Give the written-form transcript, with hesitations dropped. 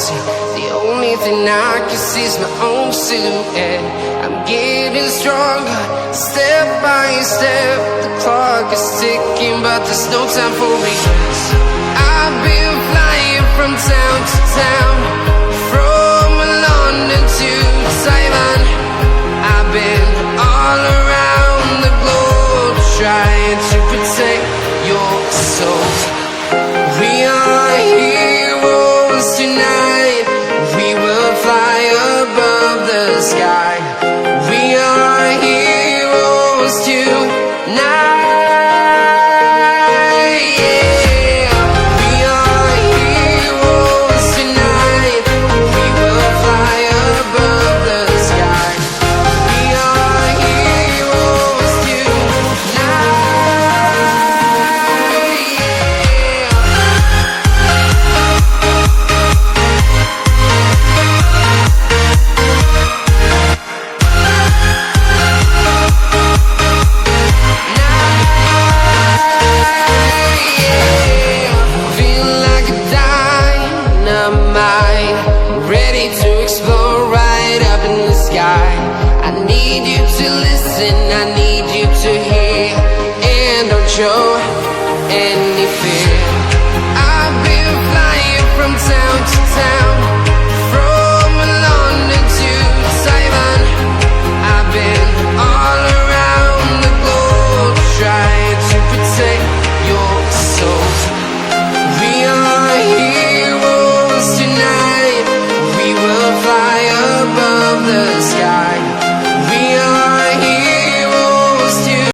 reality. The only thing I can see is my own silhouette. I'm getting stronger, step by step. The clock is ticking, but there's no time for regrets. I've been flying from town to town, from London to Taiwan. I've been all around the globe, trying to protect your soul. We are heroes tonight. We will fly above the sky. We are heroes tonight. I need you to hear and don't show